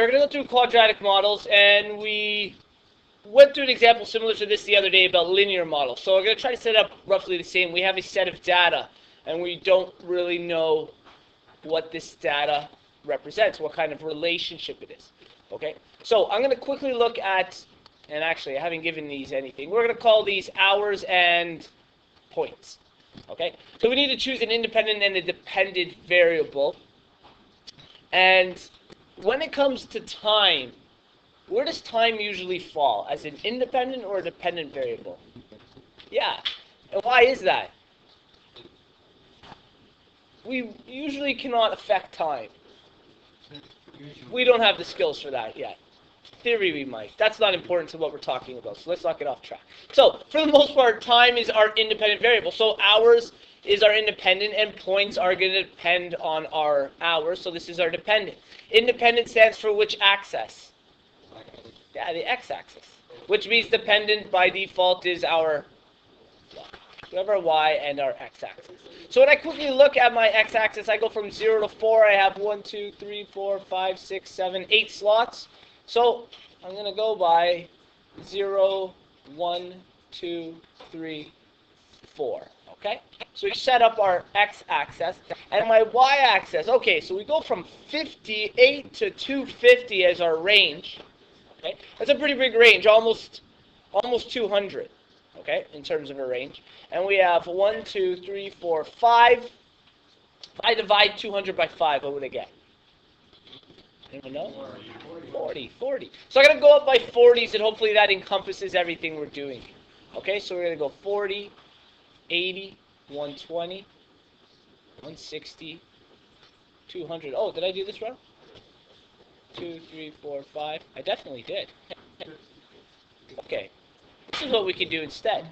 we're going to go through quadratic models, and we went through an example similar to this the other day about linear models. So we're going to try to set up roughly the same. We have a set of data, and we don't really know what this data represents, what kind of relationship it is. Okay, so I'm going to quickly look at, and actually I haven't given these anything. We're going to call these hours and points. Okay, so we need to choose an independent and a dependent variable. And when it comes to time, where does time usually fall? As an independent or a dependent variable? Yeah. And why is that? We usually cannot affect time. We don't have the skills for that yet. Theory we might. That's not important to what we're talking about, so let's not get off track. So, for the most part, time is our independent variable. So hours is our independent, and points are going to depend on our hours, so this is our dependent. Independent stands for which axis? Yeah, the x-axis. Which means dependent by default is our y and our x-axis. So when I quickly look at my x-axis, I go from 0 to 4. I have 1, 2, 3, 4, 5, 6, 7, 8 slots. So I'm going to go by 0, 1, 2, 3, 4. Okay? So we set up our x-axis. And my y-axis, okay, so we go from 58 to 250 as our range. Okay? That's a pretty big range, almost 200. Okay, in terms of a range. And we have 1, 2, 3, 4, 5. If I divide 200 by 5, what would I get? Anyone know? 40. So I'm going to go up by 40s, and hopefully that encompasses everything we're doing. Okay, so we're going to go 40, 80, 120, 160, 200. Oh, did I do this wrong? 2, 3, 4, 5. I definitely did. Okay. This is what we could do instead.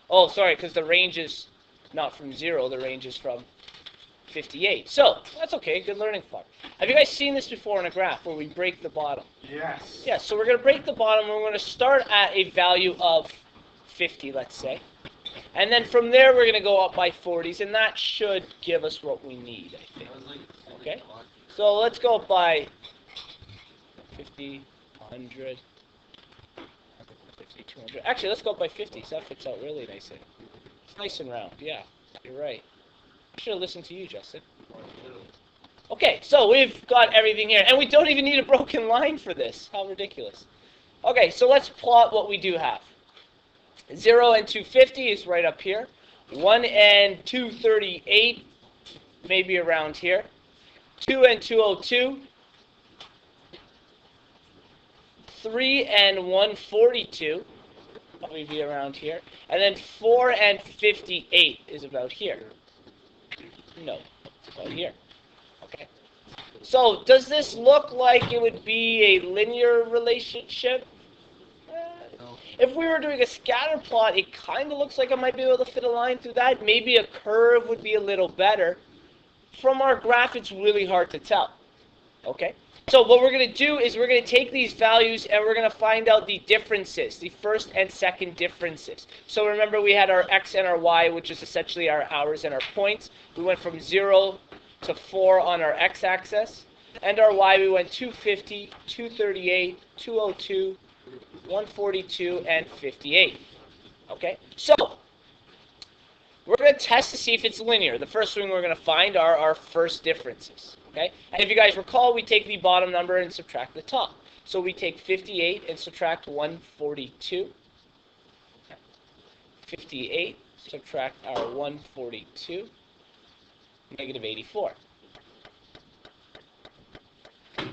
Oh, sorry, because the range is not from 0. The range is from 58. So, that's okay. Good learning part. Have you guys seen this before in a graph where we break the bottom? Yes. Yeah, so we're going to break the bottom, and we're going to start at a value of 50, let's say. And then from there, we're going to go up by 40s, and that should give us what we need, I think. Okay? So, let's go up by 50, 100... 200. Actually, let's go up by 50, so that fits out really nicely. It's nice and round. Yeah, you're right. I should have listened to you, Justin. Okay, so we've got everything here. And we don't even need a broken line for this. How ridiculous. Okay, so let's plot what we do have. 0 and 250 is right up here. 1 and 238, maybe around here. 2 and 202. 3 and 142, probably be around here. And then 4 and 58 is about here. No, it's about here. Okay. So, does this look like it would be a linear relationship? If we were doing a scatter plot, it kind of looks like I might be able to fit a line through that. Maybe a curve would be a little better. From our graph, it's really hard to tell. Okay? So what we're going to do is we're going to take these values and we're going to find out the differences, the first and second differences. So remember we had our x and our y, which is essentially our hours and our points. We went from 0 to 4 on our x-axis. And our y, we went 250, 238, 202, 142, and 58. Okay? So we're going to test to see if it's linear. The first thing we're going to find are our first differences. Okay? And if you guys recall, we take the bottom number and subtract the top. So we take 58 and subtract 142. 58, subtract our 142, negative 84.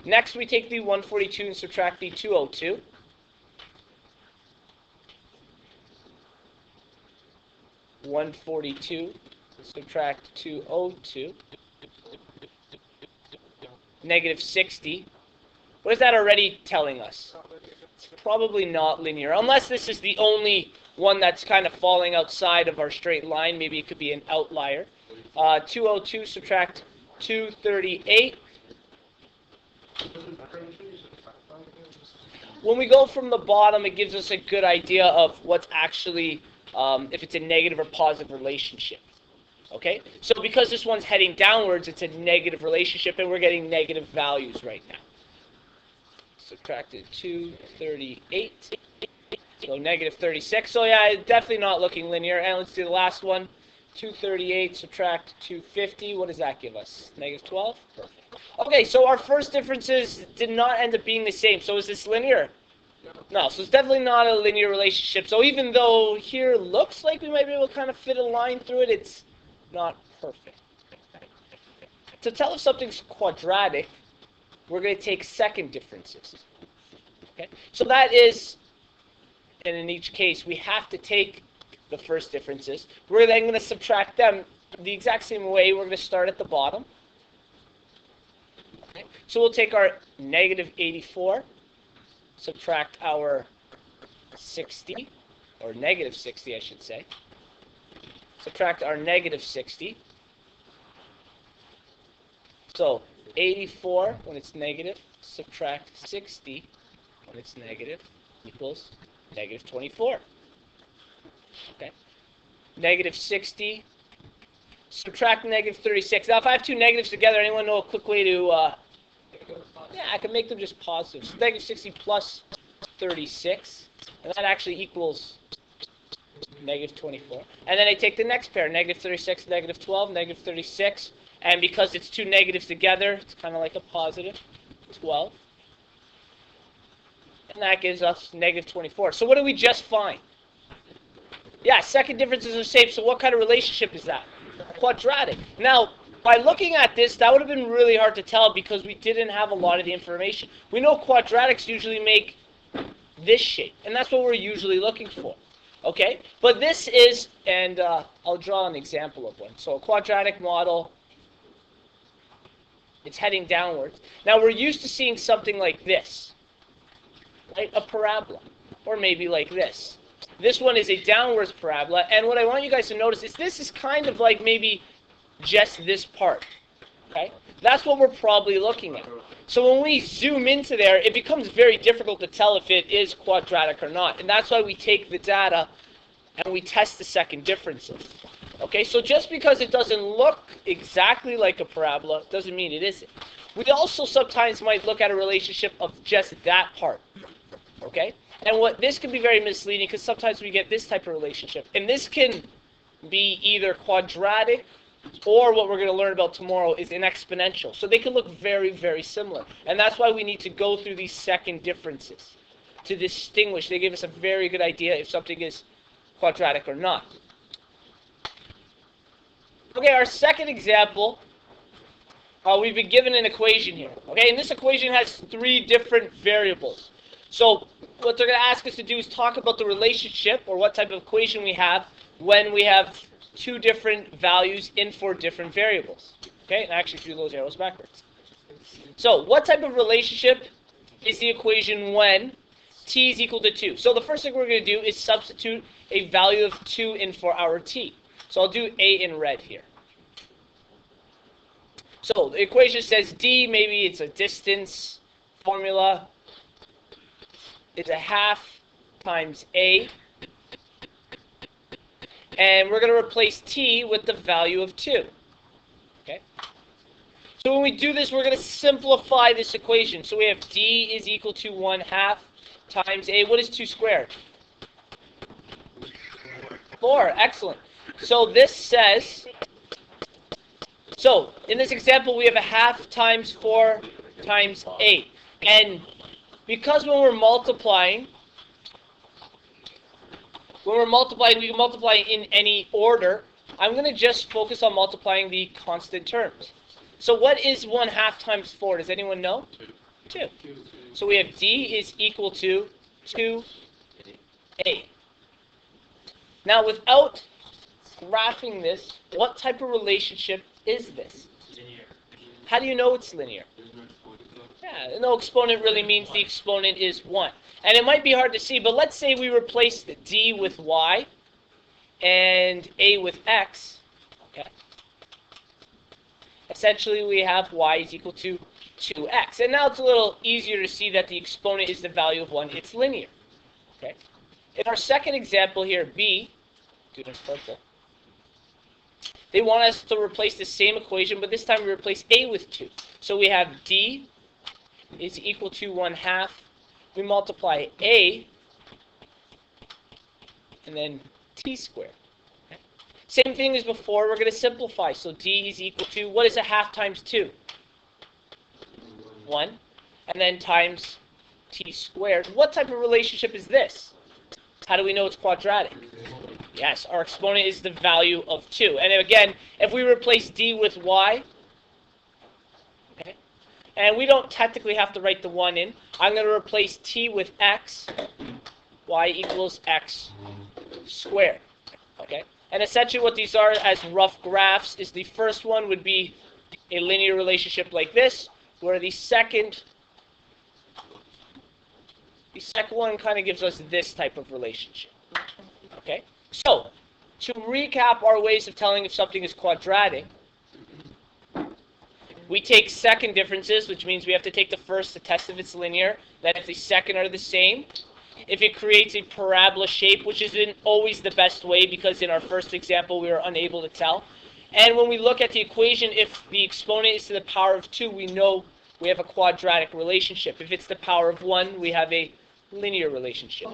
Next, we take the 142 and subtract the 202. (142) subtract 202. Negative 60. What is that already telling us? It's probably not linear, unless this is the only one that's kind of falling outside of our straight line. Maybe it could be an outlier. 202 subtract 238. When we go from the bottom, it gives us a good idea of what's actually, if it's a negative or positive relationship. Okay? So because this one's heading downwards, it's a negative relationship, and we're getting negative values right now. subtracted 238. So negative 36. So yeah, it's definitely not looking linear. And let's do the last one. 238 subtract 250. What does that give us? Negative 12? Perfect. Okay, so our first differences did not end up being the same. So is this linear? No, so it's definitely not a linear relationship. So even though here looks like we might be able to kind of fit a line through it, it's not perfect. To tell if something's quadratic, we're going to take second differences. Okay, so that is, and in each case, we have to take the first differences. We're then going to subtract them the exact same way. We're going to start at the bottom. Okay, so we'll take our negative 84, subtract our 60, or negative 60, I should say. Subtract our negative 60. So 84 when it's negative, subtract 60 when it's negative, equals negative 24. Okay. Negative 60, subtract negative 36. Now if I have two negatives together, anyone know a quick way to, yeah, I can make them just positive. So negative 60 plus 36, and that actually equals negative 24. And then I take the next pair, negative 36, negative 12, negative 36. And because it's two negatives together, it's kind of like a positive 12. And that gives us negative 24. So what did we just find? Yeah, second differences are the same. So what kind of relationship is that? Quadratic. Now, by looking at this, that would have been really hard to tell because we didn't have a lot of the information. We know quadratics usually make this shape, and that's what we're usually looking for. Okay? But this is, and I'll draw an example of one. So a quadratic model, it's heading downwards. Now we're used to seeing something like this, right? A parabola, or maybe like this. This one is a downwards parabola, and what I want you guys to notice is this is kind of like maybe just this part, okay? That's what we're probably looking at. So when we zoom into there, it becomes very difficult to tell if it is quadratic or not, and that's why we take the data and we test the second differences. Okay, so just because it doesn't look exactly like a parabola doesn't mean it isn't. We also sometimes might look at a relationship of just that part. Okay, and what this can be very misleading because sometimes we get this type of relationship, and this can be either quadratic or what we're going to learn about tomorrow is an exponential. So they can look very, very similar, and that's why we need to go through these second differences to distinguish. They give us a very good idea if something is quadratic or not. Okay, our second example, we've been given an equation here. Okay, and this equation has three different variables. So what they're going to ask us to do is talk about the relationship or what type of equation we have when we have two different values in four different variables. Okay, and I actually drew those arrows backwards. So what type of relationship is the equation when t is equal to 2? So the first thing we're going to do is substitute a value of 2 in for our t. So I'll do A in red here. So the equation says D, maybe it's a distance formula. It's a half times A. And we're going to replace T with the value of 2. Okay. So when we do this, we're going to simplify this equation. So we have D is equal to 1/2 times A. What is 2 squared? 4. Excellent. So this says, so in this example, we have a half times 4 times 8. And because when we're multiplying, we can multiply in any order. I'm going to just focus on multiplying the constant terms. So what is 1/2 times 4? Does anyone know? 2. So we have D is equal to 2A. Now without graphing this, what type of relationship is this? Linear. How do you know it's linear? Yeah, no exponent really means the exponent is 1. And it might be hard to see, but let's say we replace the D with Y and A with X. Okay. Essentially, we have Y is equal to 2X. And now it's a little easier to see that the exponent is the value of 1. It's linear. Okay. In our second example here, B, do it in purple. They want us to replace the same equation, but this time we replace A with 2. So we have D is equal to 1/2. We multiply a, and then t squared. Okay. Same thing as before, we're going to simplify. So d is equal to, what is 1/2 times 2? 1. And then times t squared. What type of relationship is this? How do we know it's quadratic? Yes, our exponent is the value of 2. And again, if we replace d with y, okay, and we don't technically have to write the 1 in, I'm going to replace t with x, y equals x squared. Okay? And essentially what these are as rough graphs is the first one would be a linear relationship like this, where the second one kind of gives us this type of relationship. Okay? So, to recap our ways of telling if something is quadratic, we take second differences, which means we have to take the first to test if it's linear, then if the second are the same. If it creates a parabola shape, which isn't always the best way because in our first example we were unable to tell. And when we look at the equation, if the exponent is to the power of 2, we know we have a quadratic relationship. If it's the power of 1, we have a linear relationship.